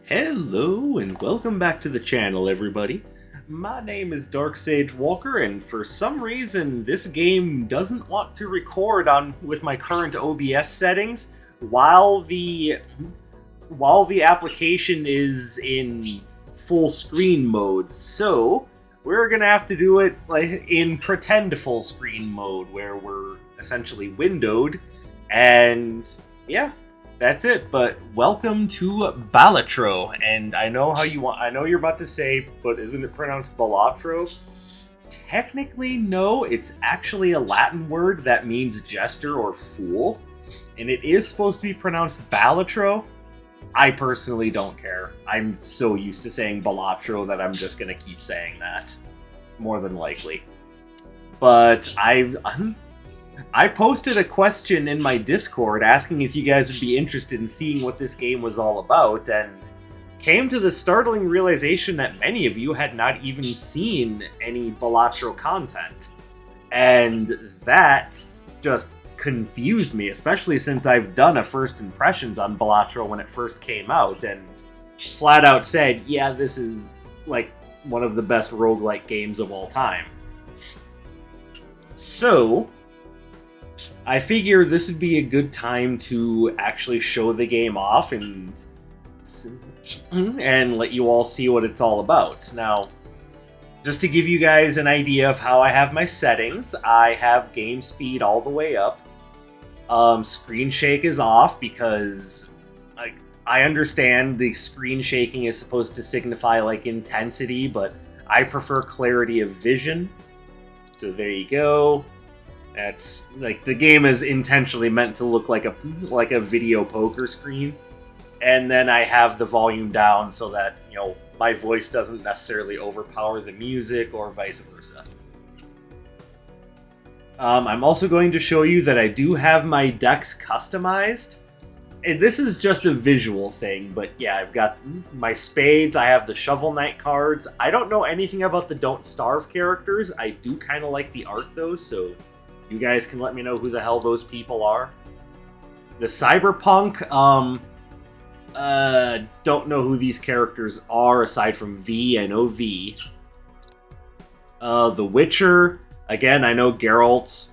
Hello and welcome back to the channel, everybody. My name is Dark Sage Walker, and for some reason this game doesn't want to record with my current OBS settings while the application is in full screen mode. So we're gonna have to do it in pretend full screen mode, where we're essentially windowed, and yeah. That's it, but welcome to Balatro, and I know you're about to say, but isn't it pronounced Balatro? Technically, no, it's actually a Latin word that means jester or fool, and it is supposed to be pronounced Balatro. I personally don't care. I'm so used to saying Balatro that I'm just gonna keep saying that, more than likely. But I posted a question in my Discord asking if you guys would be interested in seeing what this game was all about, and came to the startling realization that many of you had not even seen any Balatro content. And that just confused me, especially since I've done a first impressions on Balatro when it first came out, and flat out said, yeah, this is like one of the best roguelike games of all time. So I figure this would be a good time to actually show the game off and let you all see what it's all about. Now, just to give you guys an idea of how I have my settings, I have game speed all the way up. Screen shake is off because I understand the screen shaking is supposed to signify intensity, but I prefer clarity of vision. So there you go. That's the game is intentionally meant to look like a video poker screen, and then I have the volume down so that my voice doesn't necessarily overpower the music or vice versa. I'm also going to show you that I do have my decks customized, and this is just a visual thing. But yeah, I've got my spades. I have the Shovel Knight cards. I don't know anything about the Don't Starve characters. I do kind of like the art though, so you guys can let me know who the hell those people are. The Cyberpunk, don't know who these characters are aside from V. I know V. The Witcher, again, I know Geralt.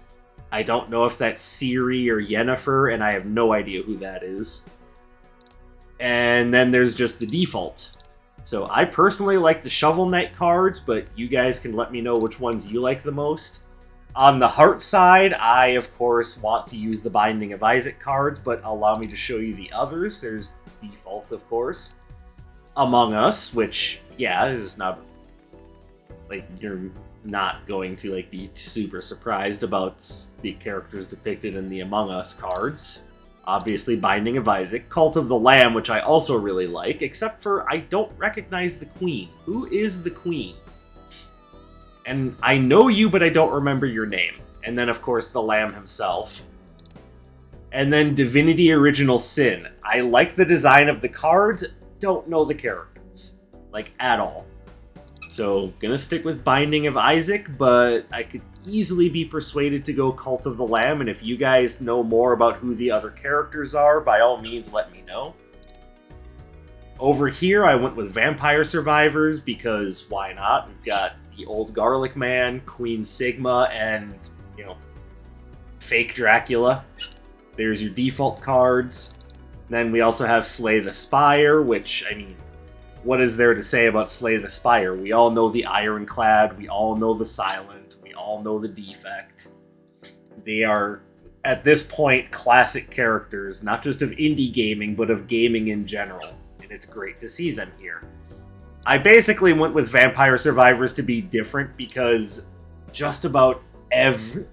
I don't know if that's Ciri or Yennefer, and I have no idea who that is. And then there's just the default. So I personally like the Shovel Knight cards, but you guys can let me know which ones you like the most. On the heart side, I, of course, want to use the Binding of Isaac cards, but allow me to show you the others. There's defaults, of course. Among Us, which, yeah, is not... you're not going to, be super surprised about the characters depicted in the Among Us cards. Obviously, Binding of Isaac. Cult of the Lamb, which I also really like, except for I don't recognize the Queen. Who is the Queen? And I know you, but I don't remember your name. And then, of course, the Lamb himself. And then Divinity Original Sin. I like the design of the cards, don't know the characters. At all. So, gonna stick with Binding of Isaac, but I could easily be persuaded to go Cult of the Lamb, and if you guys know more about who the other characters are, by all means, let me know. Over here, I went with Vampire Survivors, because why not? We've got the Old Garlic Man, Queen Sigma, and, fake Dracula. There's your default cards. Then we also have Slay the Spire, which, what is there to say about Slay the Spire? We all know the Ironclad, we all know the Silent, we all know the Defect. They are, at this point, classic characters, not just of indie gaming, but of gaming in general. And it's great to see them here. I basically went with Vampire Survivors to be different because just about everyone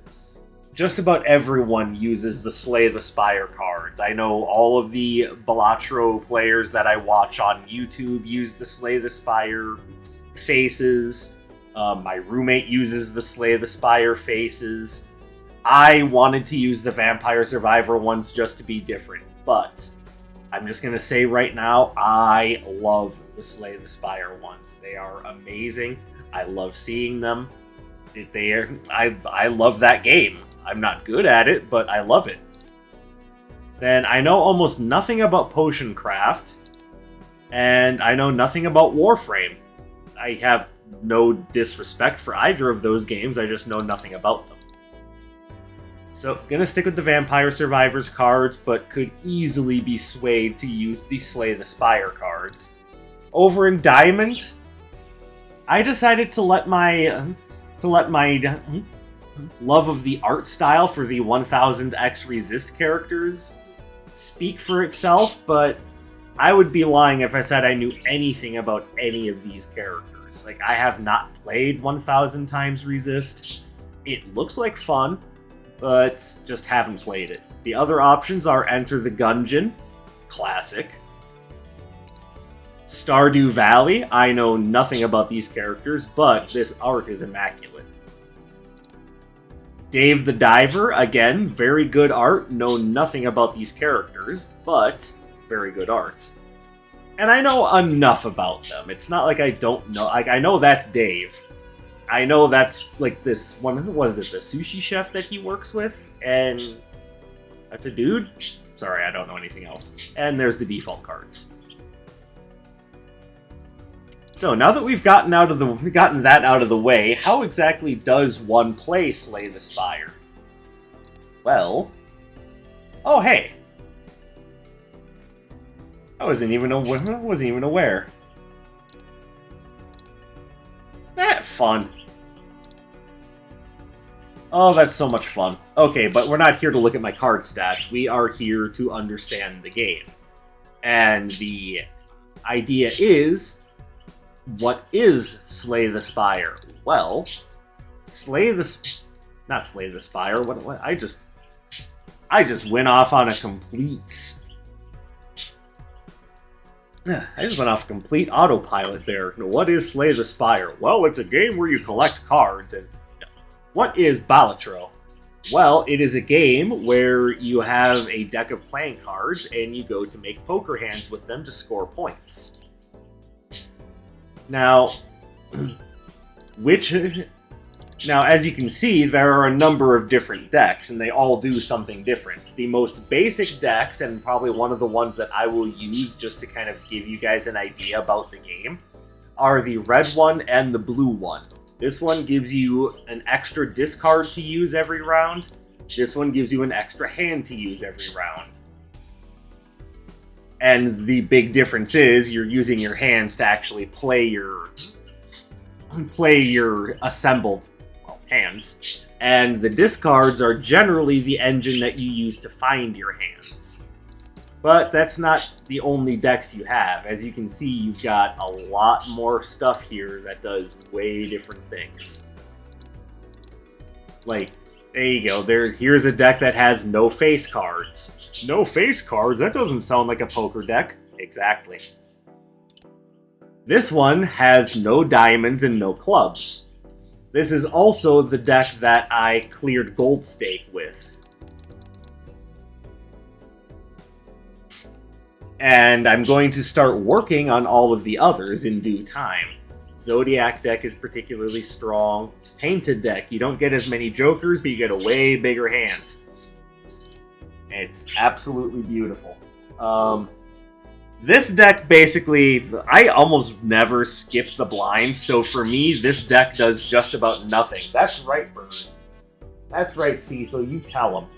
uses the Slay the Spire cards. I know all of the Balatro players that I watch on YouTube use the Slay the Spire faces. My roommate uses the Slay the Spire faces. I wanted to use the Vampire Survivor ones just to be different, but I'm just going to say right now, I love the Slay the Spire ones. They are amazing. I love seeing them. I love that game. I'm not good at it, but I love it. Then I know almost nothing about potion craft. And I know nothing about Warframe. I have no disrespect for either of those games, I just know nothing about them. So, gonna stick with the Vampire Survivors cards, but could easily be swayed to use the Slay the Spire cards. Over in Diamond, I decided to let my love of the art style for the 1000X Resist characters speak for itself, but I would be lying if I said I knew anything about any of these characters. Like, I have not played 1000 times Resist. It looks like fun, but just haven't played it. The other options are Enter the Gungeon, classic. Stardew Valley, I know nothing about these characters, but this art is immaculate. Dave the Diver, again, very good art, know nothing about these characters, but very good art. And I know enough about them. It's not like I don't know. Like, I know that's Dave. I know that's, like, this one, what is it, the sushi chef that he works with? And that's a dude? Sorry, I don't know anything else. And there's the default cards. So, now that we've gotten that out of the way, how exactly does one play Slay the Spire? Well... Oh, hey! I wasn't even aware. That fun. Oh, that's so much fun. Okay, but we're not here to look at my card stats. We are here to understand the game. And the idea is, what is Slay the Spire? Well, not Slay the Spire. What? I just went off on a complete. I just went off a complete autopilot there. What is Slay the Spire? Well, it's a game where you collect cards. And what is Balatro? Well, it is a game where you have a deck of playing cards and you go to make poker hands with them to score points. Now, as you can see, there are a number of different decks, and they all do something different. The most basic decks, and probably one of the ones that I will use just to kind of give you guys an idea about the game, are the red one and the blue one. This one gives you an extra discard to use every round. This one gives you an extra hand to use every round. And the big difference is you're using your hands to actually play your assembled hands. And the discards are generally the engine that you use to find your hands. But that's not the only decks you have. As you can see, you've got a lot more stuff here that does way different things. Like, there you go. Here's a deck that has no face cards. No face cards? That doesn't sound like a poker deck. Exactly. This one has no diamonds and no clubs. This is also the deck that I cleared Gold Stake with. And I'm going to start working on all of the others in due time. Zodiac deck is particularly strong. Painted deck, you don't get as many jokers, but you get a way bigger hand. It's absolutely beautiful. This deck basically, I almost never skip the blinds, so for me, this deck does just about nothing. That's right, Bird. That's right, Cecil, you tell him.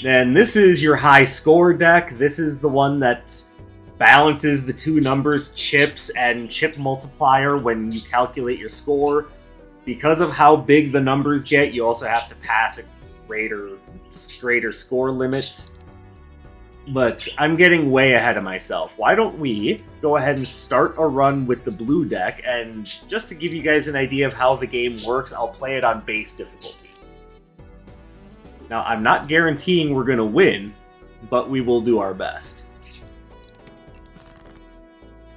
Then this is your high score deck. This is the one that balances the two numbers, chips and chip multiplier, when you calculate your score. Because of how big the numbers get, you also have to pass a greater score limit. But I'm getting way ahead of myself. Why don't we go ahead and start a run with the blue deck, and just to give you guys an idea of how the game works, I'll play it on base difficulty. Now, I'm not guaranteeing we're going to win, but we will do our best.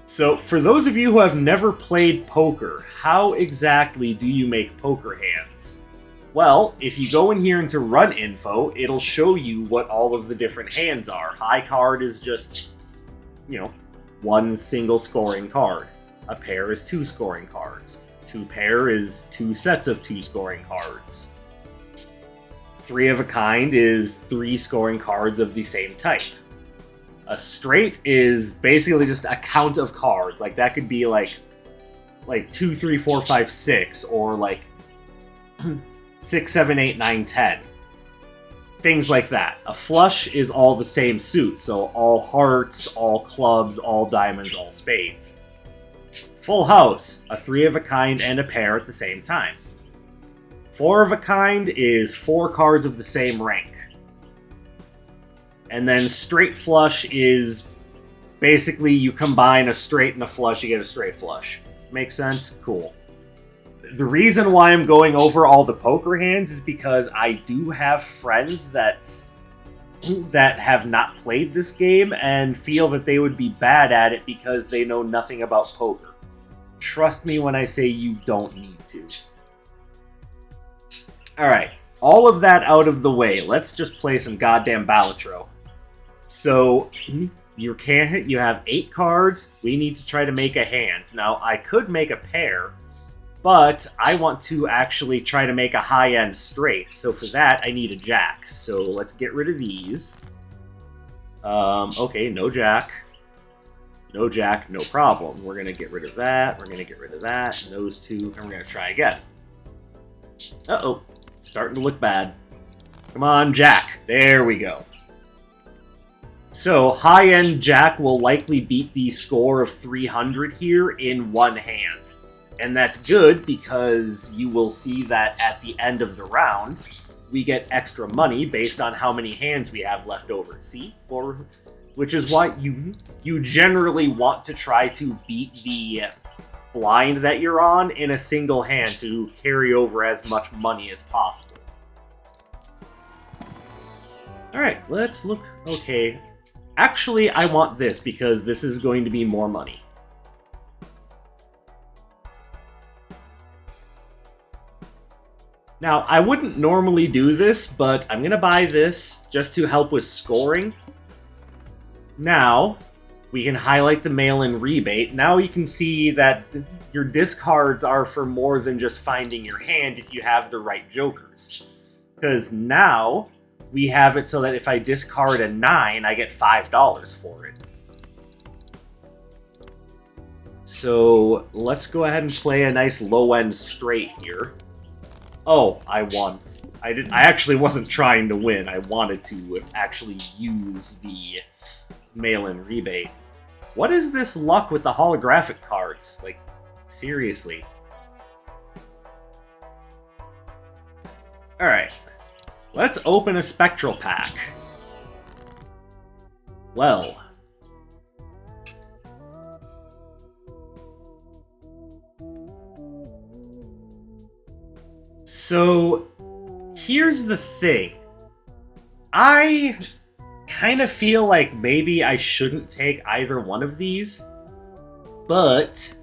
So, for those of you who have never played poker, how exactly do you make poker hands? Well, if you go in here into Run Info, it'll show you what all of the different hands are. High card is just, one single scoring card. A pair is 2 scoring cards. 2 pair is 2 sets of 2 scoring cards. 3 of a kind is 3 scoring cards of the same type. A straight is basically just a count of cards. Like, that could be like 2, 3, 4, 5, 6, or like 6, 7, 8, 9, 10. Things like that. A flush is all the same suit, so all hearts, all clubs, all diamonds, all spades. Full house, a 3 of a kind and a pair at the same time. 4 of a kind is 4 cards of the same rank. And then straight flush is basically you combine a straight and a flush, you get a straight flush. Makes sense? Cool. The reason why I'm going over all the poker hands is because I do have friends that have not played this game and feel that they would be bad at it because they know nothing about poker. Trust me when I say you don't need to. Alright, all of that out of the way, let's just play some goddamn Balatro. So, you have 8 cards, we need to try to make a hand. Now, I could make a pair, but I want to actually try to make a high-end straight, so for that I need a jack. So let's get rid of these. Okay, no jack. No jack, no problem. We're gonna get rid of that, we're gonna get rid of that, and those two, and we're gonna try again. Uh-oh, starting to look bad. Come on, jack. There we go. So, high-end jack will likely beat the score of 300 here in one hand. And that's good because you will see that at the end of the round, we get extra money based on how many hands we have left over. See? Which is why you generally want to try to beat the blind that you're on in a single hand to carry over as much money as possible. Alright, let's look. Okay. Actually, I want this because this is going to be more money. Now, I wouldn't normally do this, but I'm going to buy this just to help with scoring. Now, we can highlight the mail-in rebate. Now you can see that your discards are for more than just finding your hand if you have the right jokers. Because now, we have it so that if I discard a 9, I get $5 for it. So, let's go ahead and play a nice low-end straight here. Oh, I won. I actually wasn't trying to win. I wanted to actually use the mail-in rebate. What is this luck with the holographic cards? Like, seriously. Alright. Let's open a spectral pack. Well. So, here's the thing. I kind of feel like maybe I shouldn't take either one of these, but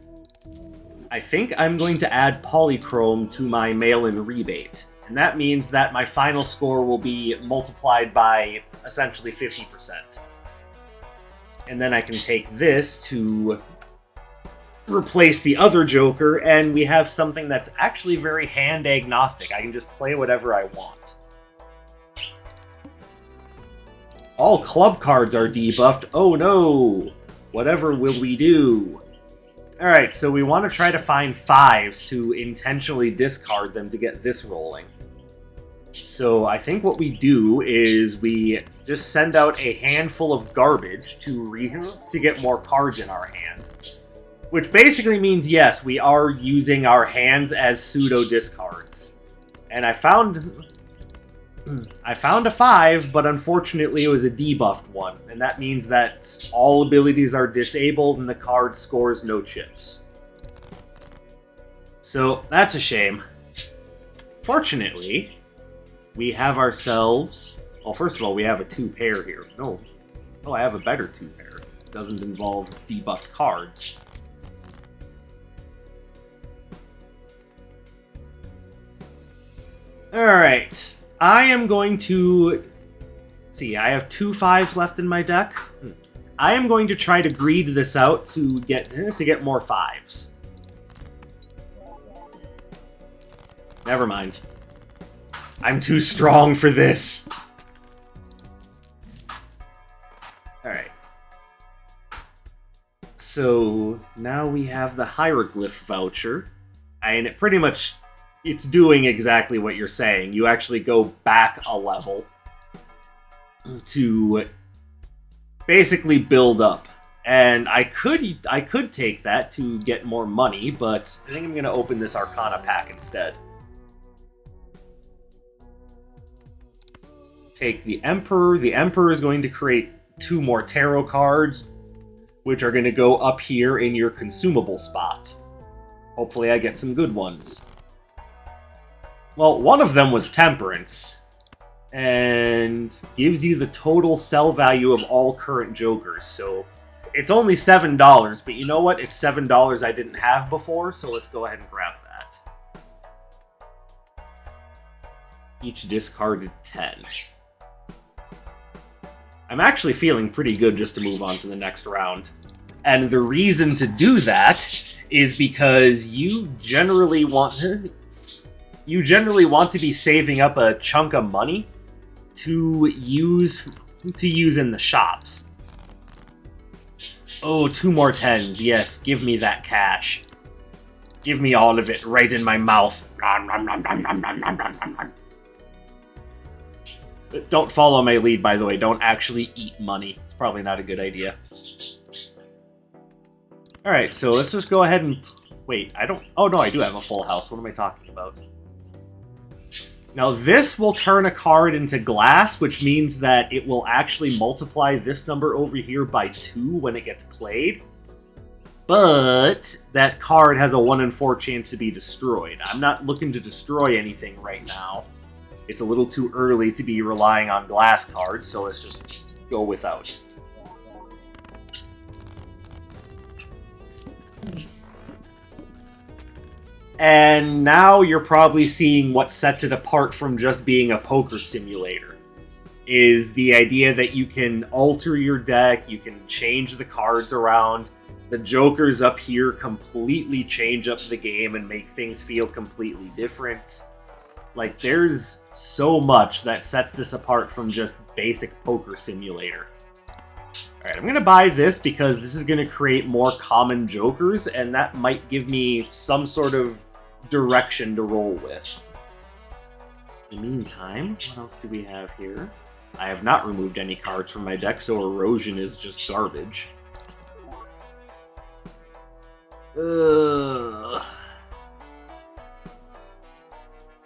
I think I'm going to add polychrome to my mail-in rebate. And that means that my final score will be multiplied by essentially 50%. And then I can take this to replace the other Joker, and we have something that's actually very hand agnostic. I can just play whatever I want. All club cards are debuffed. Oh no! Whatever will we do? Alright, so we want to try to find 5s to intentionally discard them to get this rolling. So I think what we do is we just send out a handful of garbage to get more cards in our hand. Which basically means, yes, we are using our hands as pseudo-discards. And I found a 5, but unfortunately it was a debuffed one. And that means that all abilities are disabled and the card scores no chips. So, that's a shame. Fortunately, we have ourselves... Well, first of all, we have a 2-pair here. No, I have a better 2-pair. It doesn't involve debuffed cards. Alright, I am going to... See, I have 2 5s left in my deck. I am going to try to greed this out to get more 5s. Never mind. I'm too strong for this. Alright, So now we have the hieroglyph voucher, and it pretty much it's doing exactly what you're saying. You actually go back a level to basically build up. And I could take that to get more money, but I think I'm gonna open this Arcana pack instead. Take the Emperor. The Emperor is going to create 2 more tarot cards, which are going to go up here in your consumable spot. Hopefully I get some good ones. Well, one of them was Temperance, and gives you the total sell value of all current Jokers, so it's only $7, but you know what? It's $7 I didn't have before, so let's go ahead and grab that. Each discarded 10. I'm actually feeling pretty good just to move on to the next round. And the reason to do that is because you generally want to be saving up a chunk of money to use in the shops. Oh, 2 more 10s. Yes, give me that cash. Give me all of it right in my mouth. Don't follow my lead, by the way. Don't actually eat money. It's probably not a good idea. Alright, so let's just go ahead and... Wait, I don't... Oh, no, I do have a full house. What am I talking about? Now, this will turn a card into glass, which means that it will actually multiply this number over here by 2 when it gets played. But that card has a 1 in 4 chance to be destroyed. I'm not looking to destroy anything right now. It's a little too early to be relying on glass cards, so let's just go without. And now you're probably seeing what sets it apart from just being a poker simulator. Is the idea that you can alter your deck, you can change the cards around. The Jokers up here completely change up the game and make things feel completely different. Like, there's so much that sets this apart from just basic poker simulator. Alright, I'm gonna buy this because this is gonna create more common Jokers, and that might give me some sort of direction to roll with. In the meantime, what else do we have here? I have not removed any cards from my deck, so Erosion is just garbage.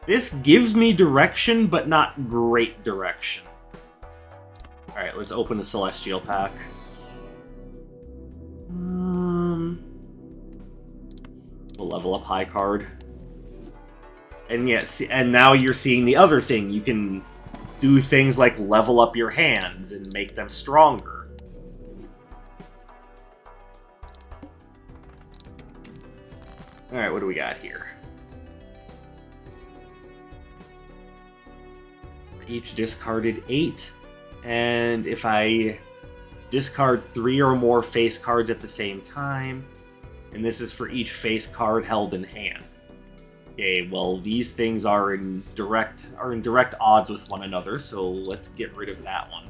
This gives me direction, but not great direction. Alright, let's open the Celestial pack. We'll level up high card. And yes, and now you're seeing the other thing. You can do things like level up your hands and make them stronger. Alright, what do we got here? Each discarded 8, and if I discard 3 or more face cards at the same time, and this is for each face card held in hand. Okay, well, these things are in direct odds with one another, so let's get rid of that one.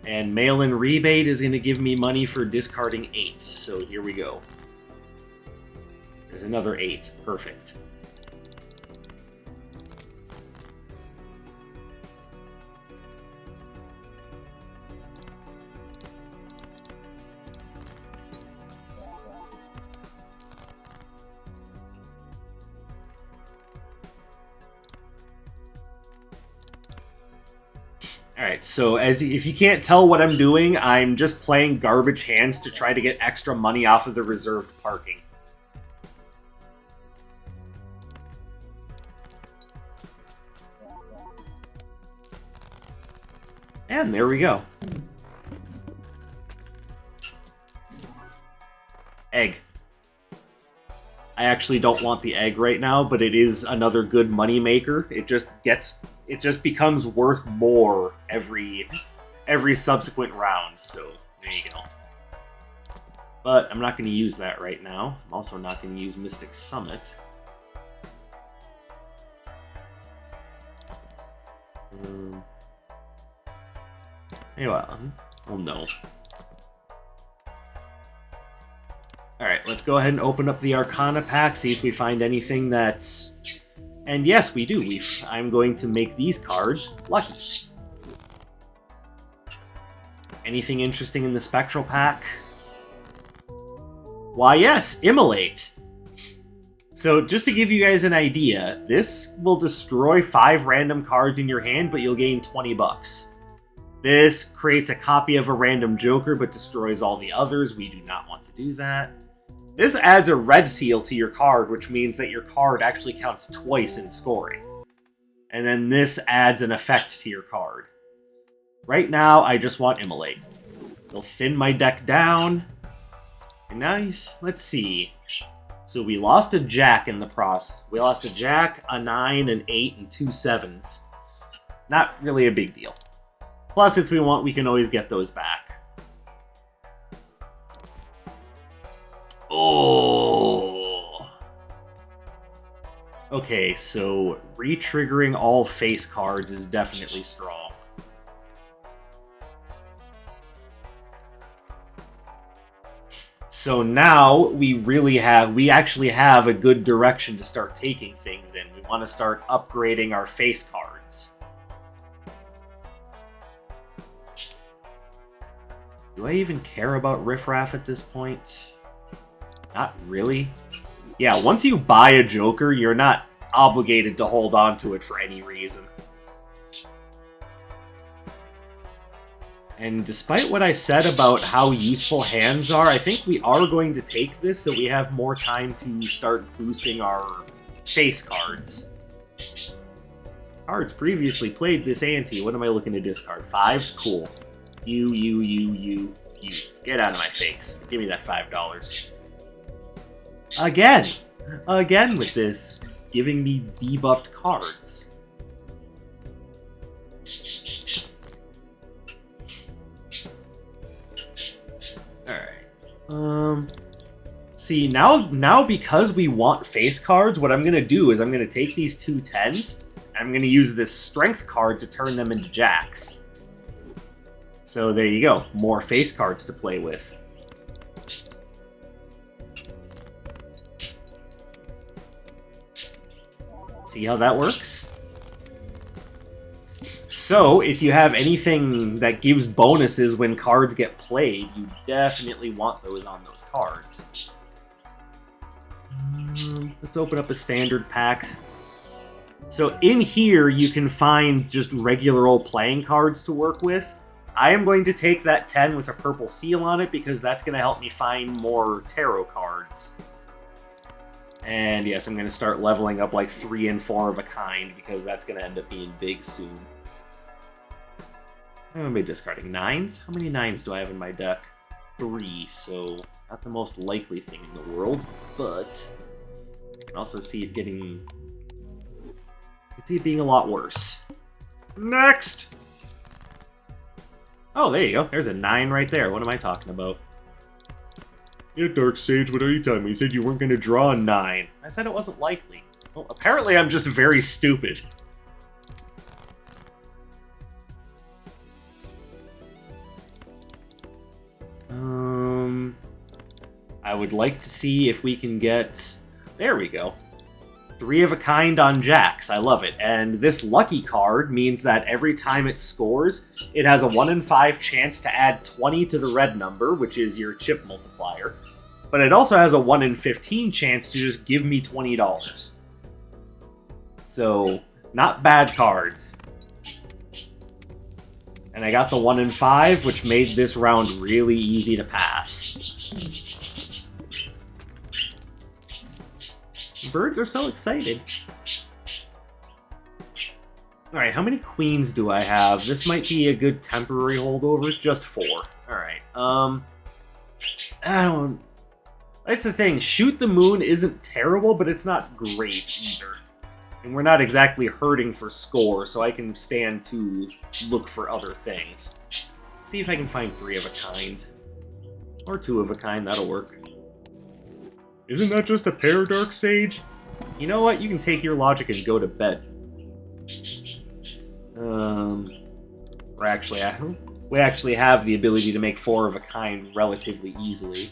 And mail-in rebate is going to give me money for discarding 8, so here we go. There's another 8. Perfect. Alright, so if you can't tell what I'm doing, I'm just playing garbage hands to try to get extra money off of the reserved parking. And there we go. Egg. I actually don't want the egg right now, but it is another good money maker. It just becomes worth more every subsequent round, so there you go. But I'm not going to use that right now. I'm also not going to use Mystic Summit. Anyway, oh no. Alright, let's go ahead and open up the Arcana pack, see if we find anything that's... And yes, we do. I'm going to make these cards lucky. Anything interesting in the Spectral pack? Why yes, Immolate! So, just to give you guys an idea, this will destroy 5 random cards in your hand, but you'll gain 20 bucks. This creates a copy of a random Joker, but destroys all the others. We do not want to do that. This adds a red seal to your card, which means that your card actually counts twice in scoring. And then this adds an effect to your card. Right now, I just want Immolate. It'll thin my deck down. And nice. Let's see. So we lost a Jack in the process. We lost a Jack, a 9, an 8, and 2 7s. Not really a big deal. Plus, if we want, we can always get those back. Oh. Okay, so re-triggering all face cards is definitely strong. So now we actually have a good direction to start taking things in. We want to start upgrading our face cards. Do I even care about Riff Raff at this point? Not really. Yeah, once you buy a Joker, you're not obligated to hold on to it for any reason. And despite what I said about how useful hands are, I think we are going to take this so we have more time to start boosting our face cards. Cards previously played this ante. What am I looking to discard? 5's cool. You. Get out of my face. Give me that $5. Again with this, giving me debuffed cards. Alright. See, now because we want face cards, what I'm going to do is I'm going to take these 2 10s, and I'm going to use this strength card to turn them into jacks. So there you go, more face cards to play with. See how that works? So, if you have anything that gives bonuses when cards get played, you definitely want those on those cards. Let's open up a standard pack. So in here, you can find just regular old playing cards to work with. I am going to take that 10 with a purple seal on it because that's going to help me find more tarot cards. And yes, I'm going to start leveling up like 3 and 4 of a kind because that's going to end up being big soon. I'm going to be discarding 9s. How many 9s do I have in my deck? 3, so not the most likely thing in the world, but I can also see it getting... I can see it being a lot worse. Next! Oh, there you go. There's a 9 right there. What am I talking about? Yeah, Dark Sage, what are you telling me? You said you weren't going to draw a 9. I said it wasn't likely. Well, apparently I'm just very stupid. I would like to see if we can get... There we go. 3 of a kind on jacks. I love it. And this lucky card means that every time it scores, it has a 1 in 5 chance to add 20 to the red number, which is your chip multiplier. But it also has a 1 in 15 chance to just give me $20. So, not bad cards. And I got the 1 in 5, which made this round really easy to pass. Birds are so excited. Alright, how many queens do I have? This might be a good temporary holdover. Just 4. Alright, I don't... That's the thing. Shoot the Moon isn't terrible, but it's not great either. And we're not exactly hurting for score, so I can stand to look for other things. Let's see if I can find 3 of a kind. Or 2 of a kind, that'll work. Isn't that just a pair, Dark Sage? You know what? You can take your logic and go to bed. We actually have the ability to make 4 of a kind relatively easily.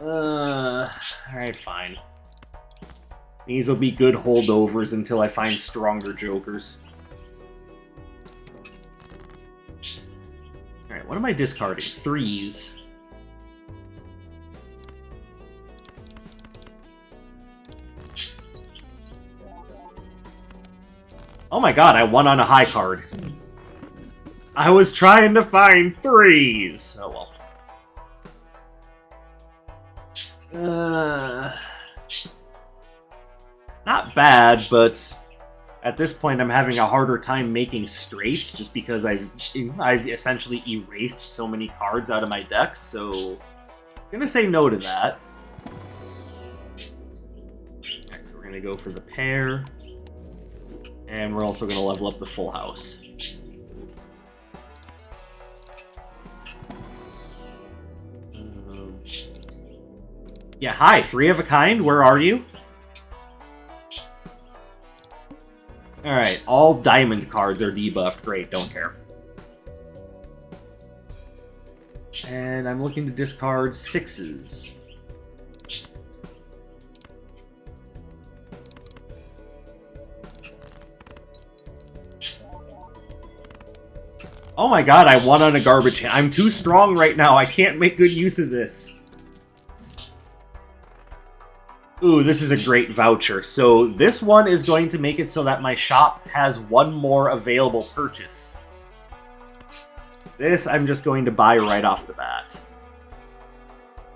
Alright, fine. These will be good holdovers until I find stronger jokers. Alright, what am I discarding? 3s. Oh my god, I won on a high card. I was trying to find 3s! Oh well. Not bad, but at this point I'm having a harder time making straights just because I've essentially erased so many cards out of my deck, so I'm gonna say no to that. Alright, so we're gonna go for the pair. And we're also gonna level up the full house. Yeah, hi, 3 of a kind, where are you? Alright, all diamond cards are debuffed. Great, don't care. And I'm looking to discard 6s. Oh my god, I won on a garbage hand. I'm too strong right now. I can't make good use of this. Ooh, this is a great voucher. So this one is going to make it so that my shop has one more available purchase. This I'm just going to buy right off the bat.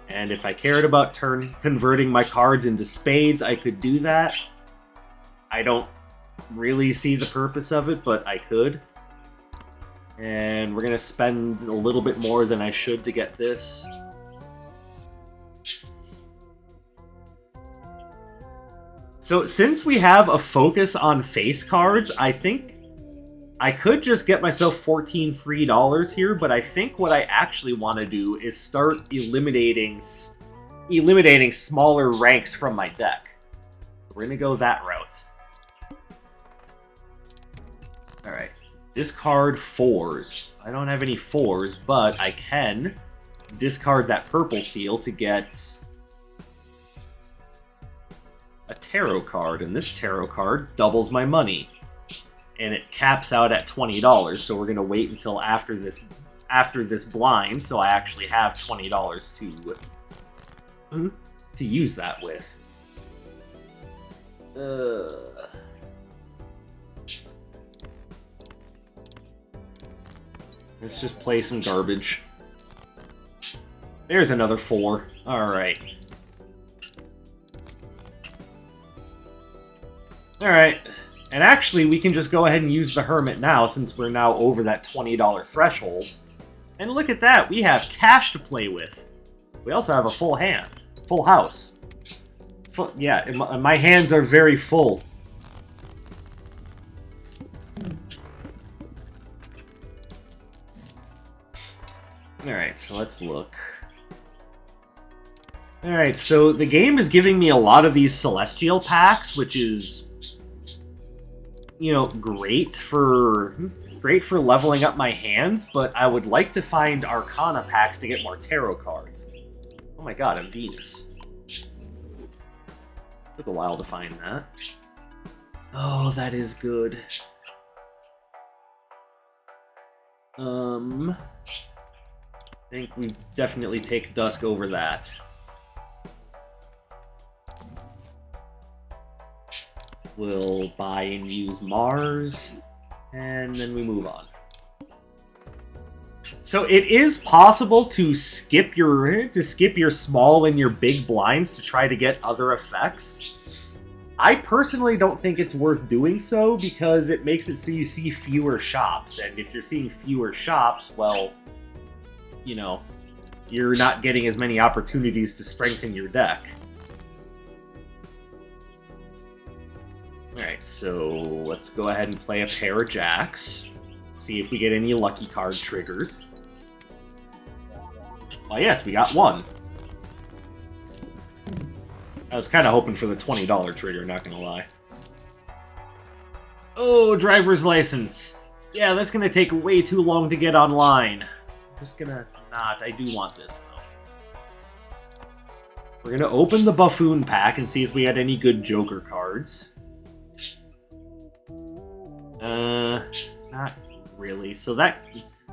And if I cared about converting my cards into spades, I could do that. I don't really see the purpose of it, but I could. And we're going to spend a little bit more than I should to get this. So since we have a focus on face cards, I think I could just get myself 14 free dollars here, but I think what I actually want to do is start eliminating smaller ranks from my deck. So we're going to go that route. Alright, discard 4s. I don't have any 4s, but I can discard that purple seal to get a tarot card, and this tarot card doubles my money. And it caps out at $20, so we're going to wait until after this blind, so I actually have $20 to use that with. Let's just play some garbage. There's another 4. Alright. Alright. And actually, we can just go ahead and use the Hermit now, since we're now over that $20 threshold. And look at that, we have cash to play with. We also have a full hand. Full house. Yeah, my hands are very full. Alright, so let's look. Alright, so the game is giving me a lot of these Celestial packs, which is, you know, great for leveling up my hands, but I would like to find Arcana packs to get more tarot cards. Oh my god, a Venus. Took a while to find that. Oh, that is good. I think we definitely take Dusk over that. We'll buy and use Mars, and then we move on. So it is possible to skip your small and your big blinds to try to get other effects. I personally don't think it's worth doing so, because it makes it so you see fewer shops, and if you're seeing fewer shops, well, you know, you're not getting as many opportunities to strengthen your deck. Alright, so let's go ahead and play a pair of jacks. See if we get any lucky card triggers. Oh yes, we got one. I was kind of hoping for the $20 trigger, not gonna lie. Oh, driver's license. Yeah, that's gonna take way too long to get online. I'm just gonna not. I do want this, though. We're gonna open the Buffoon pack and see if we had any good Joker cards. Not really. So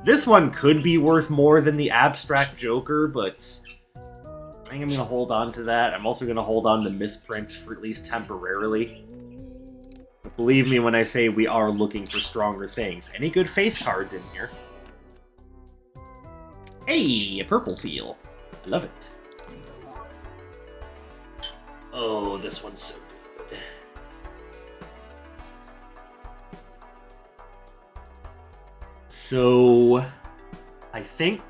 this one could be worth more than the Abstract Joker, but I think I'm gonna hold on to that. I'm also gonna hold on to Misprint for at least temporarily. But believe me when I say we are looking for stronger things. Any good face cards in here? Hey, a purple seal. I love it. Oh, this one's so good. So, I think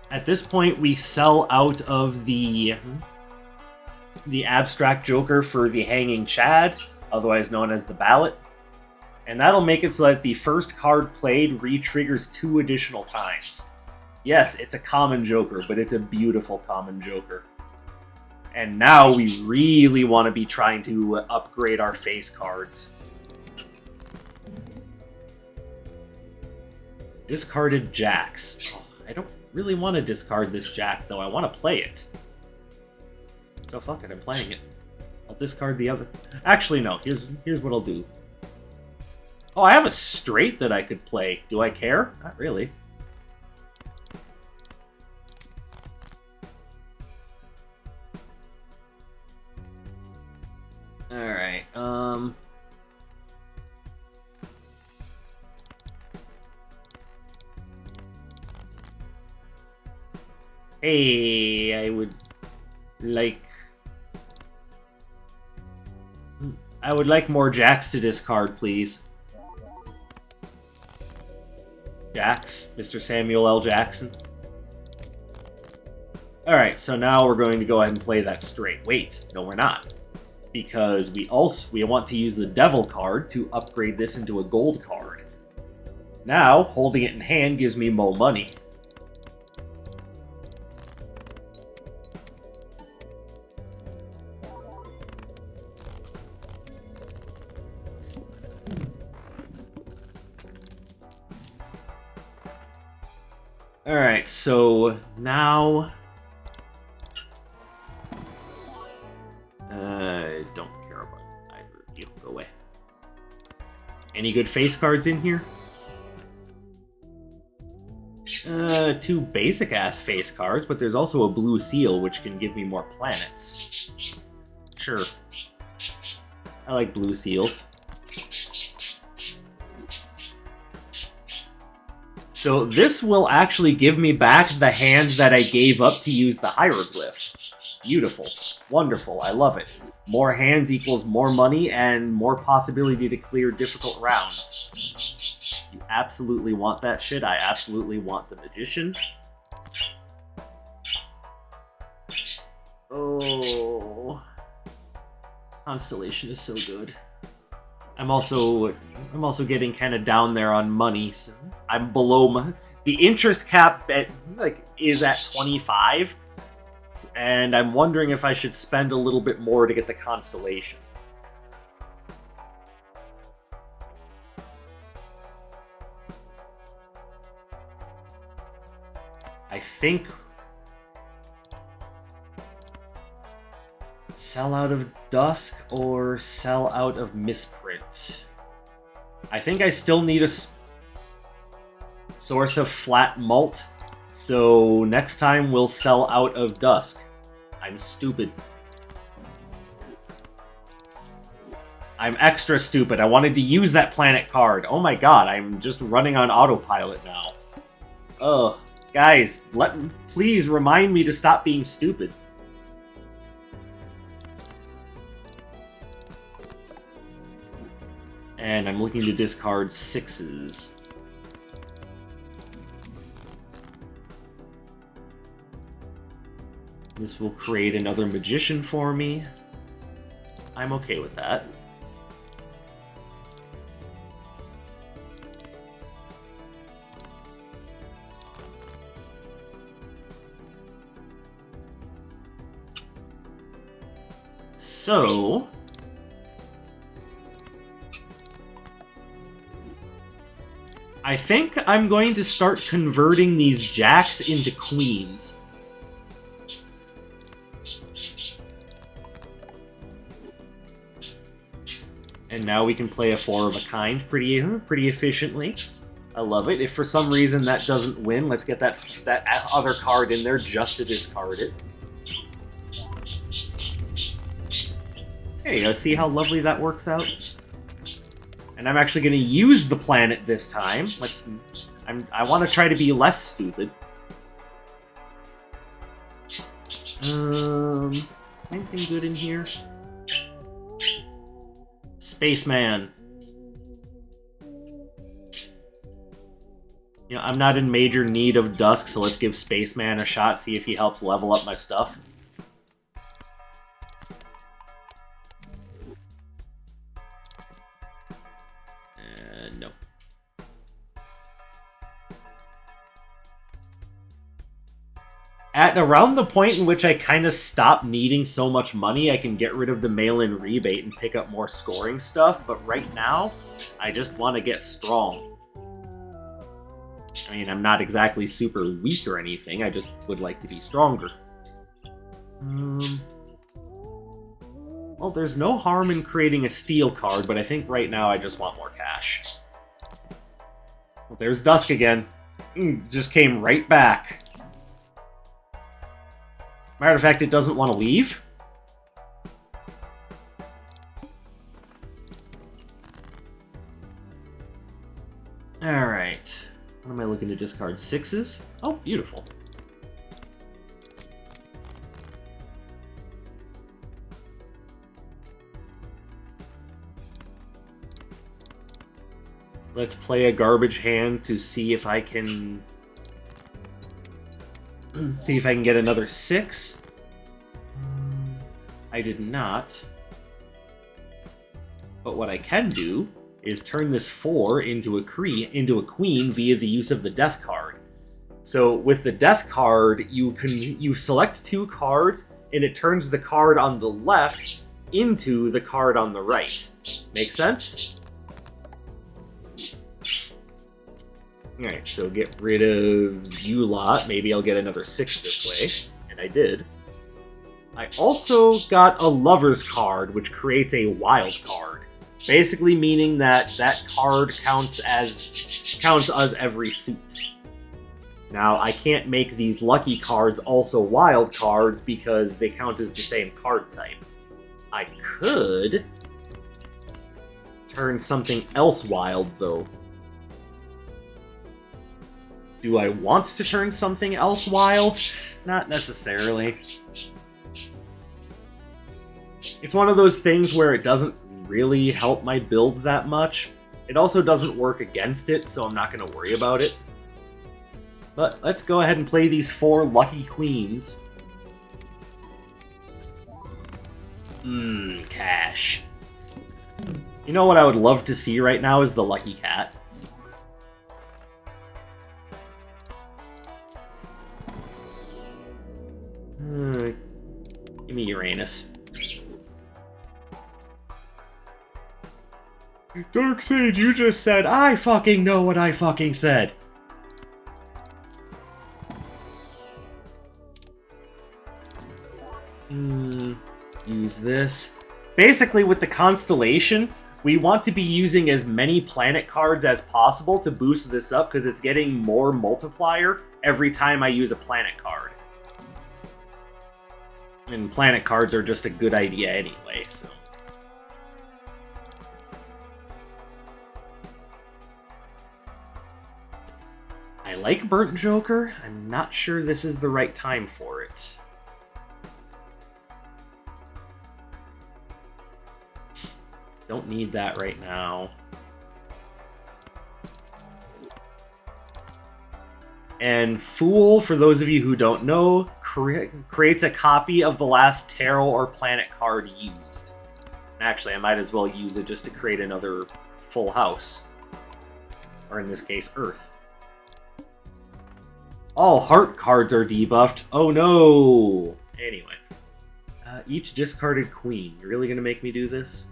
at this point we sell out of the Abstract Joker for the Hanging Chad, otherwise known as the Ballot. And that'll make it so that the first card played re-triggers 2 additional times. Yes, it's a common Joker, but it's a beautiful common Joker. And now we really want to be trying to upgrade our face cards. Discarded Jacks. Oh, I don't really want to discard this Jack, though. I want to play it. So fuck it, I'm playing it. I'll discard the other... Actually, no. Here's what I'll do. Oh, I have a straight that I could play. Do I care? Not really. Alright, Hey, I would like more Jacks to discard, please. Jacks, Mr. Samuel L. Jackson. Alright, so now we're going to go ahead and play that straight. Wait, no we're not. Because we want to use the Devil card to upgrade this into a gold card. Now, holding it in hand gives me more money. Alright, so now... I don't care about either of you. Go away. Any good face cards in here? 2 basic-ass face cards, but there's also a blue seal, which can give me more planets. Sure. I like blue seals. So this will actually give me back the hands that I gave up to use the hieroglyph. Beautiful. Wonderful. I love it. More hands equals more money and more possibility to clear difficult rounds. You absolutely want that shit. I absolutely want the Magician. Oh. Constellation is so good. I'm also getting kind of down there on money. So I'm below the interest cap is at 25, and I'm wondering if I should spend a little bit more to get the Constellation. I think sell out of Dusk or sell out of Misprint. I think I still need a source of flat malt, so next time we'll sell out of Dusk. I'm stupid. I'm extra stupid. I wanted to use that planet card. Oh my god, I'm just running on autopilot now. Ugh. Guys, please remind me to stop being stupid. And I'm looking to discard 6s. This will create another Magician for me. I'm okay with that. So... I think I'm going to start converting these jacks into queens. And now we can play a 4 of a kind pretty efficiently. I love it. If for some reason that doesn't win, let's get that other card in there just to discard it. There you go. See how lovely that works out? And I'm actually going to use the planet this time. I want to try to be less stupid. Anything good in here? Spaceman. You know, I'm not in major need of Dusk, so let's give Spaceman a shot, see if he helps level up my stuff. No. At around the point in which I kind of stop needing so much money, I can get rid of the mail-in rebate and pick up more scoring stuff, but right now, I just want to get strong. I mean, I'm not exactly super weak or anything, I just would like to be stronger. Well, there's no harm in creating a steel card, but I think right now I just want more cash. Well, there's Dusk again. Just came right back. Matter of fact, it doesn't want to leave. Alright. What am I looking to discard? 6s? Oh, beautiful. Let's play a garbage hand to see if I can... see if I can get another 6. I did not. But what I can do is turn this 4 into a queen via the use of the death card. So with the death card, you select 2 cards, and it turns the card on the left into the card on the right. Make sense? Alright, so get rid of you lot. Maybe I'll get another 6 this way. And I did. I also got a Lover's card, which creates a wild card. Basically meaning that that card counts as every suit. Now, I can't make these lucky cards also wild cards because they count as the same card type. I could turn something else wild, though. Do I want to turn something else wild? Not necessarily. It's one of those things where it doesn't really help my build that much. It also doesn't work against it, so I'm not going to worry about it. But let's go ahead and play these 4 lucky queens. Cash. You know what I would love to see right now is the lucky cat. Give me Uranus. Darkseid, you just said, I fucking know what I fucking said. Use this. Basically, with the Constellation, we want to be using as many planet cards as possible to boost this up, because it's getting more multiplier every time I use a planet card. And planet cards are just a good idea anyway, so... I like Burnt Joker. I'm not sure this is the right time for it. Don't need that right now. And Fool, for those of you who don't know, creates a copy of the last tarot or planet card used. Actually, I might as well use it just to create another full house. Or in this case, Earth. All heart cards are debuffed. Oh no! Anyway. Each discarded queen. You're really gonna make me do this?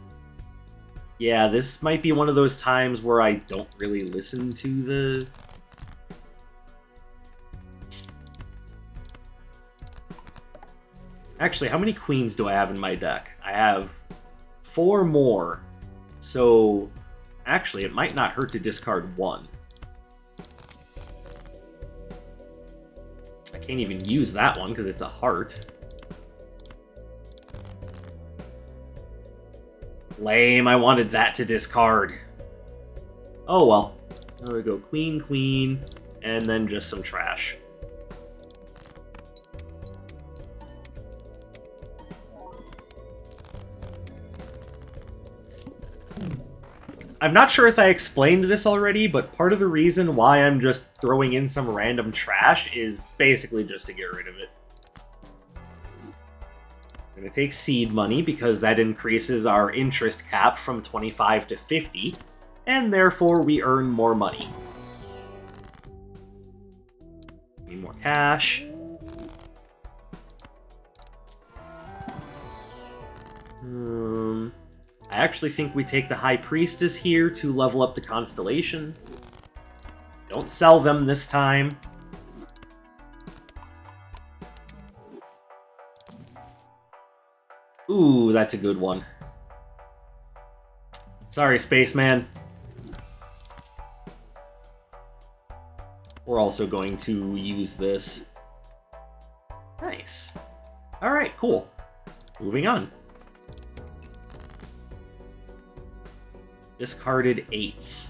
Yeah, this might be one of those times where I don't really listen to the... Actually, how many queens do I have in my deck? I have 4 more. so actually it might not hurt to discard one. I can't even use that one because it's a heart. Lame, I wanted that to discard. Oh well. There we go, queen, queen, and then just some trash. I'm not sure if I explained this already, but part of the reason why I'm just throwing in some random trash is basically just to get rid of it. I'm going to take seed money because that increases our interest cap from 25 to 50, and therefore we earn more money. Need more cash. I actually think we take the High Priestess here to level up the Constellation. Don't sell them this time. Ooh, that's a good one. Sorry, Spaceman. We're also going to use this. Nice. Alright, cool. Moving on. Discarded 8s.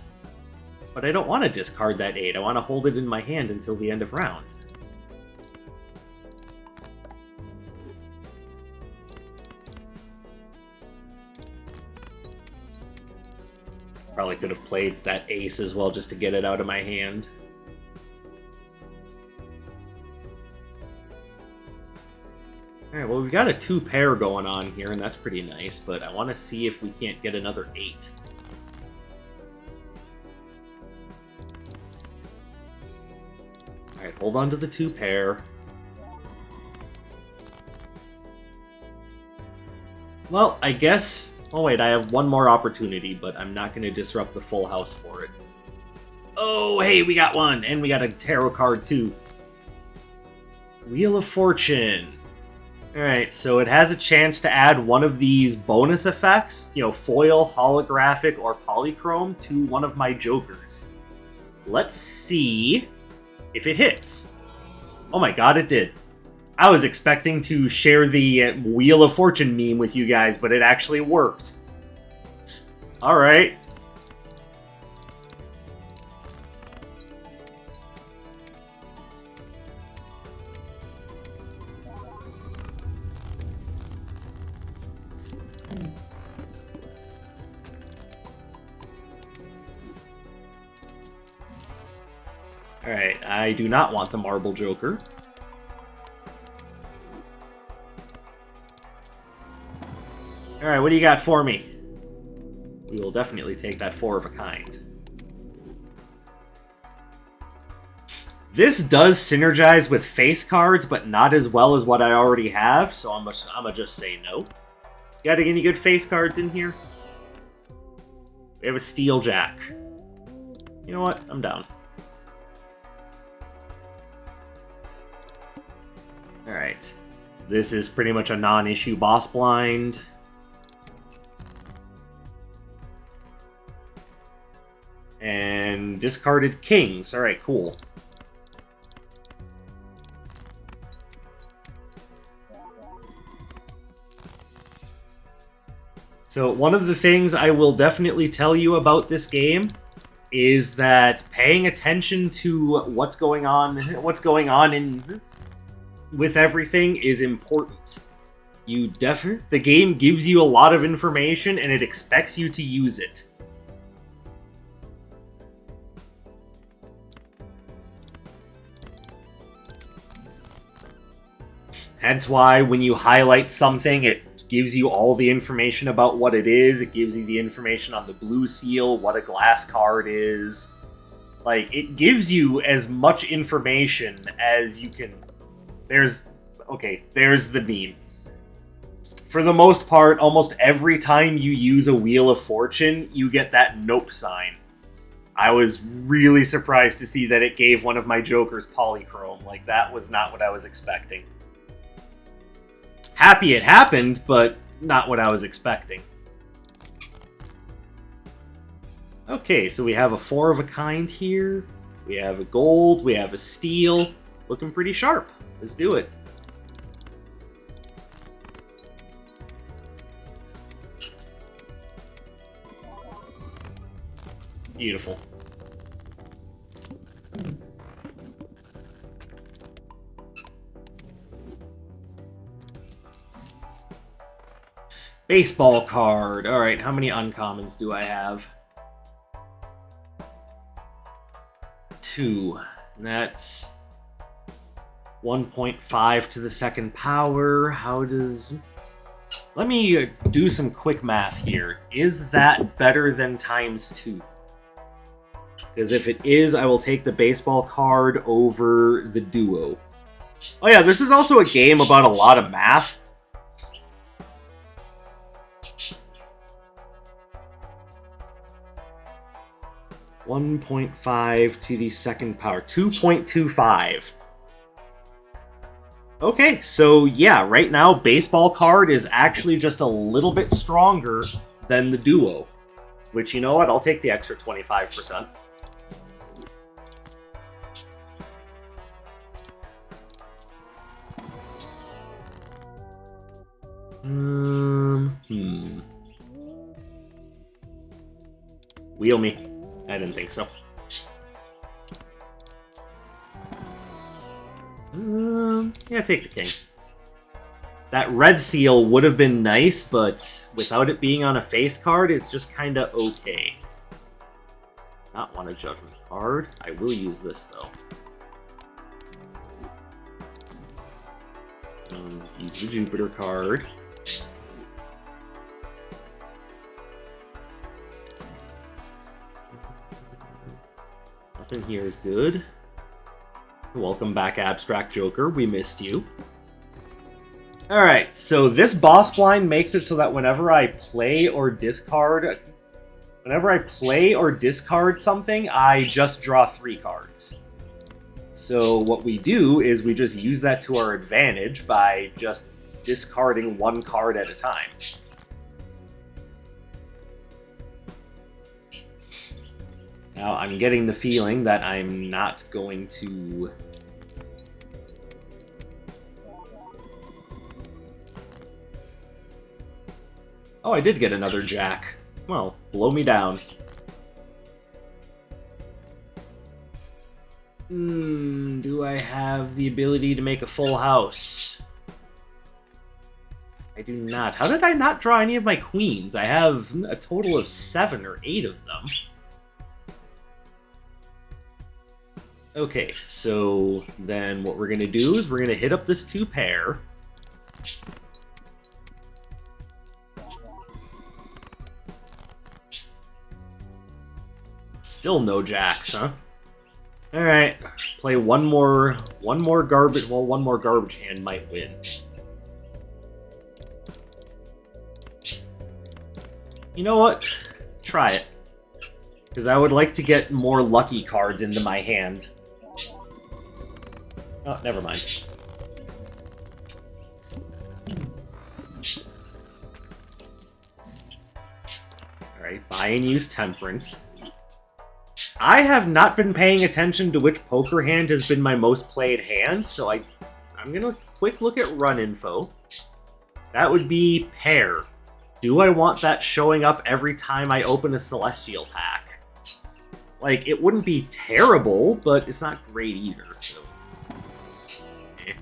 But I don't want to discard that 8. I want to hold it in my hand until the end of round. Probably could have played that ace as well just to get it out of my hand. Alright, well we've got a 2-pair going on here, and that's pretty nice, but I want to see if we can't get another 8. Alright, hold on to the 2-pair. Well, I guess... Oh wait, I have one more opportunity, but I'm not going to disrupt the full house for it. Oh, hey, we got one! And we got a tarot card, too. Wheel of Fortune. Alright, so it has a chance to add one of these bonus effects, you know, foil, holographic, or polychrome, to one of my jokers. Let's see if it hits. Oh my god, it did. I was expecting to share the Wheel of Fortune meme with you guys, but it actually worked. Alright. Alright, I do not want the Marble Joker. Alright, what do you got for me? We will definitely take that 4 of a kind. This does synergize with face cards, but not as well as what I already have, so I'm gonna just say no. Got any good face cards in here? We have a Steel Jack. You know what? I'm down. Alright. This is pretty much a non-issue boss blind. And discarded kings. Alright, cool. So one of the things I will definitely tell you about this game is that paying attention to what's going on with everything is important. The game gives you a lot of information and it expects you to use it. That's why when you highlight something, it gives you all the information about what it is. It gives you the information on the blue seal, what a glass card is. Like, it gives you as much information as you can... There's the meme. For the most part, almost every time you use a Wheel of Fortune, you get that nope sign. I was really surprised to see that it gave one of my jokers polychrome. Like, that was not what I was expecting. Happy it happened, but not what I was expecting. Okay, so we have a 4 of a kind here. We have a gold, we have a steel. Looking pretty sharp. Let's do it. Beautiful. Baseball card. Alright, how many uncommons do I have? 2. That's 1.5 to the second power. How does... Let me do some quick math here. Is that better than ×2? Because if it is, I will take the baseball card over the duo. Oh yeah, this is also a game about a lot of math. $1.5 to the second power. 2.25. Okay, so yeah, right now, baseball card is actually just a little bit stronger than the duo. Which, you know what, I'll take the extra 25%. Wheel me. I didn't think so. Yeah, take the king. That red seal would have been nice, but without it being on a face card, it's just kind of okay. Not want a judgment card. I will use this, though. Use the Jupiter card. Nothing here is good. Welcome back, Abstract Joker. We missed you. Alright, so this boss blind makes it so that whenever I play or discard something, I just draw 3 cards. So what we do is we just use that to our advantage by just discarding 1 card at a time. Now, I'm getting the feeling that I'm not going to... Oh, I did get another jack. Well, blow me down. Do I have the ability to make a full house? I do not. How did I not draw any of my queens? I have a total of 7 or 8 of them. Okay, so then what we're going to do is we're going to hit up this 2 pair. Still no jacks, huh? Alright, play one more garbage, well, one more garbage hand might win. You know what? Try it. Because I would like to get more lucky cards into my hand. Oh, never mind. Alright, buy and use Temperance. I have not been paying attention to which poker hand has been my most played hand, so I'm gonna quick look at run info. That would be pair. Do I want that showing up every time I open a Celestial pack? Like, it wouldn't be terrible, but it's not great either, so... Eh.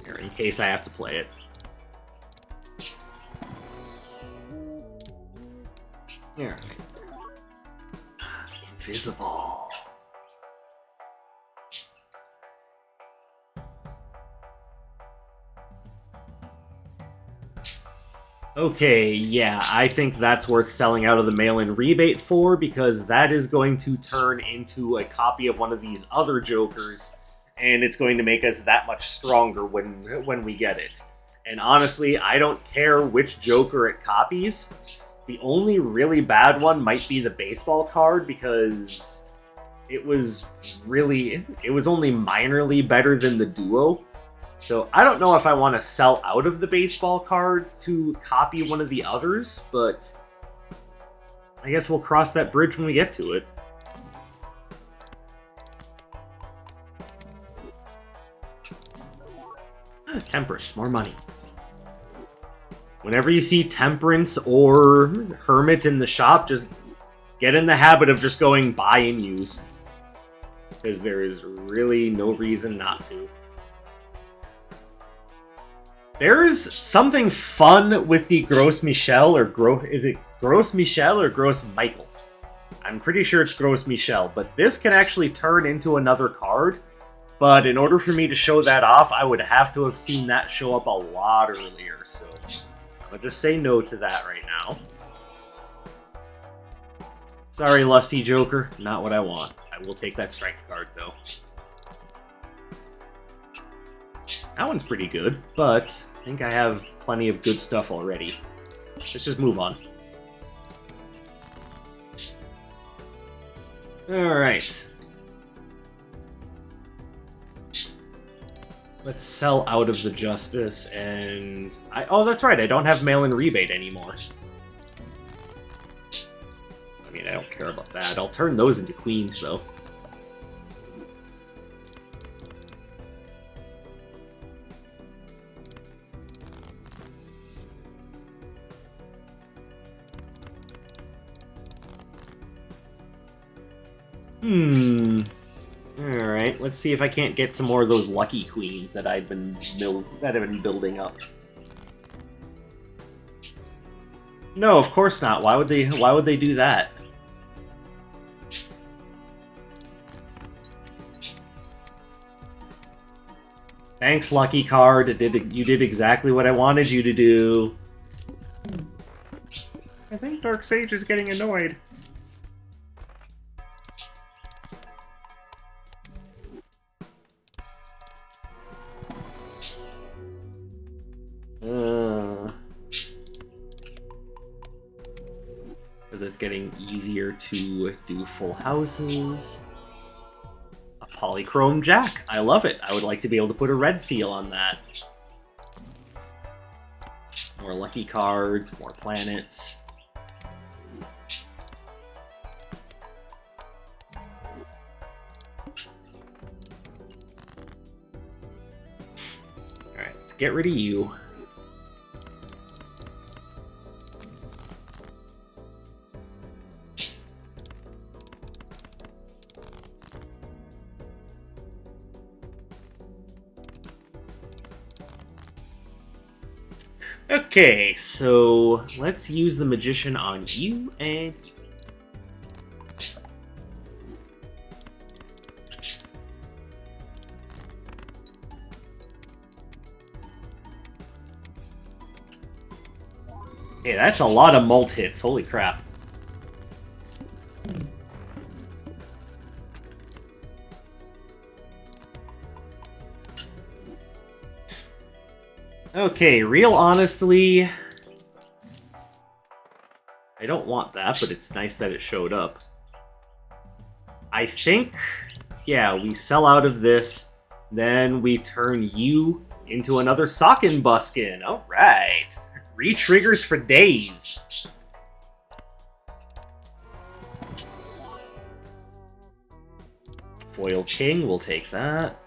Here, in case I have to play it. Here. Invisible. Okay, yeah, I think that's worth selling out of the mail-in rebate for, because that is going to turn into a copy of one of these other Jokers, and it's going to make us that much stronger when we get it. And honestly, I don't care which Joker it copies. The only really bad one might be the baseball card, because it was only minorly better than the duo. So I don't know if I want to sell out of the baseball card to copy one of the others, but I guess we'll cross that bridge when we get to it. Temperance, more money. Whenever you see Temperance or Hermit in the shop, just get in the habit of just going buy and use. Because there is really no reason not to. There's something fun with the Gros Michel, or is it Gros Michel or Gros Michael? I'm pretty sure it's Gros Michel, but this can actually turn into another card. But in order for me to show that off, I would have to have seen that show up a lot earlier, so I'm gonna just say no to that right now. Sorry, Lusty Joker, not what I want. I will take that strength card, though. That one's pretty good, but I think I have plenty of good stuff already. Let's just move on. Alright. Let's sell out of the Justice, and... oh, that's right, I don't have mail-in rebate anymore. I mean, I don't care about that. I'll turn those into queens, though. Alright, let's see if I can't get some more of those lucky queens that I've been building up. No, of course not. Why would they do that? Thanks, lucky card. You did exactly what I wanted you to do. I think Dark Sage is getting annoyed. Because it's getting easier to do full houses. A Polychrome Jack. I love it. I would like to be able to put a red seal on that. More lucky cards, more planets. Alright, let's get rid of you. Okay, so let's use the Magician on you and you. Okay, that's a lot of mult hits, holy crap. Okay, real honestly, I don't want that, but it's nice that it showed up. I think, yeah, we sell out of this, then we turn you into another Sokkin Buskin. Alright. Re-triggers for days. Foil King, we'll take that.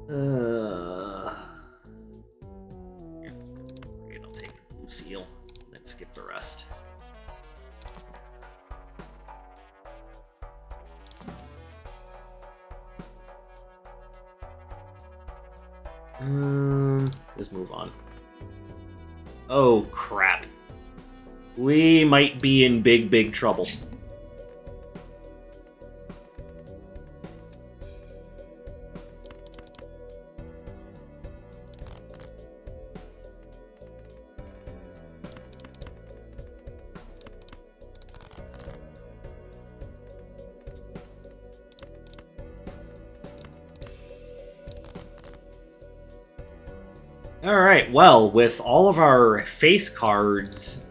Great, I'll take the blue seal, then skip the rest. Let's move on. Oh, crap. We might be in big, big trouble. Alright, well, with all of our face cards...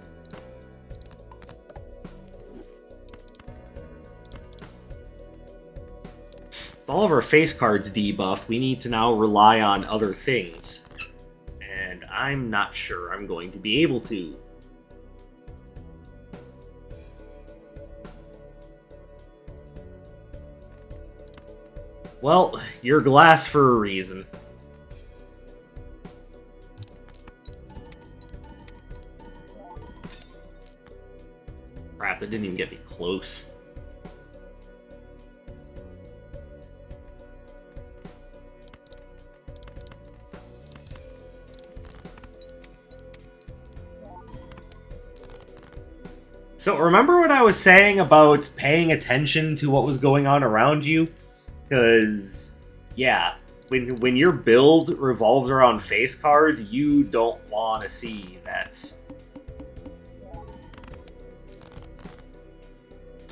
all of our face cards debuffed, we need to now rely on other things. And I'm not sure I'm going to be able to. Well, you're glass for a reason. Crap, that didn't even get me close. So remember what I was saying about paying attention to what was going on around you? Because, yeah, when your build revolves around face cards, you don't want to see that.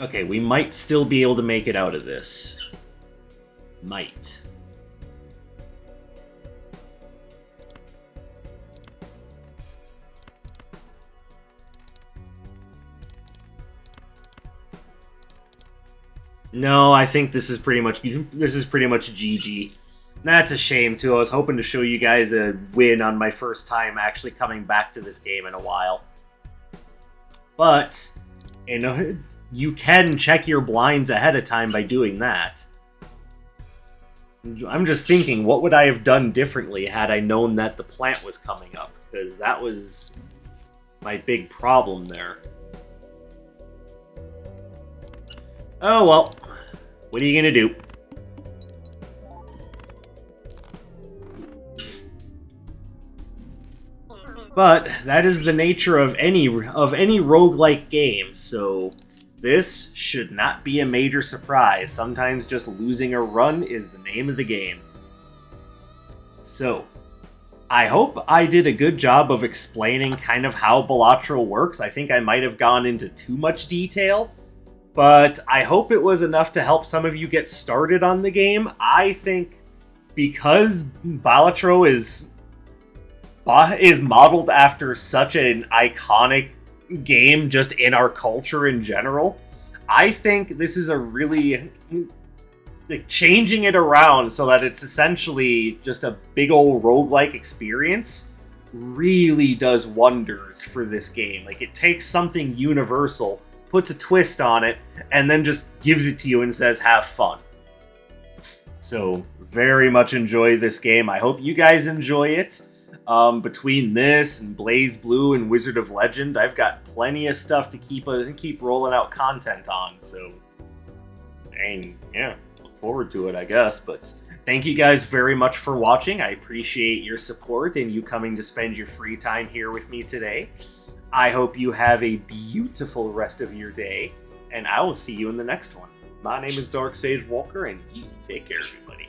Okay, we might still be able to make it out of this. Might. No, I think this is pretty much GG. That's a shame too. I was hoping to show you guys a win on my first time actually coming back to this game in a while. But you can check your blinds ahead of time by doing that. I'm just thinking, what would I have done differently had I known that the plant was coming up? Because that was my big problem there. Oh well, what are you gonna do? But that is the nature of any roguelike game, so this should not be a major surprise. Sometimes just losing a run is the name of the game. So, I hope I did a good job of explaining kind of how Balatro works. I think I might have gone into too much detail, but I hope it was enough to help some of you get started on the game. I think because Balatro is modeled after such an iconic game just in our culture in general, I think this is a really changing it around so that it's essentially just a big old roguelike experience really does wonders for this game. Like, it takes something universal, puts a twist on it, and then just gives it to you and says, have fun. So, very much enjoy this game. I hope you guys enjoy it. Between this and Blaze Blue and Wizard of Legend, I've got plenty of stuff to keep rolling out content on, so, and yeah, look forward to it, I guess. But thank you guys very much for watching. I appreciate your support and you coming to spend your free time here with me today. I hope you have a beautiful rest of your day, and I will see you in the next one. My name is Dark Sage Walker, and you take care, everybody.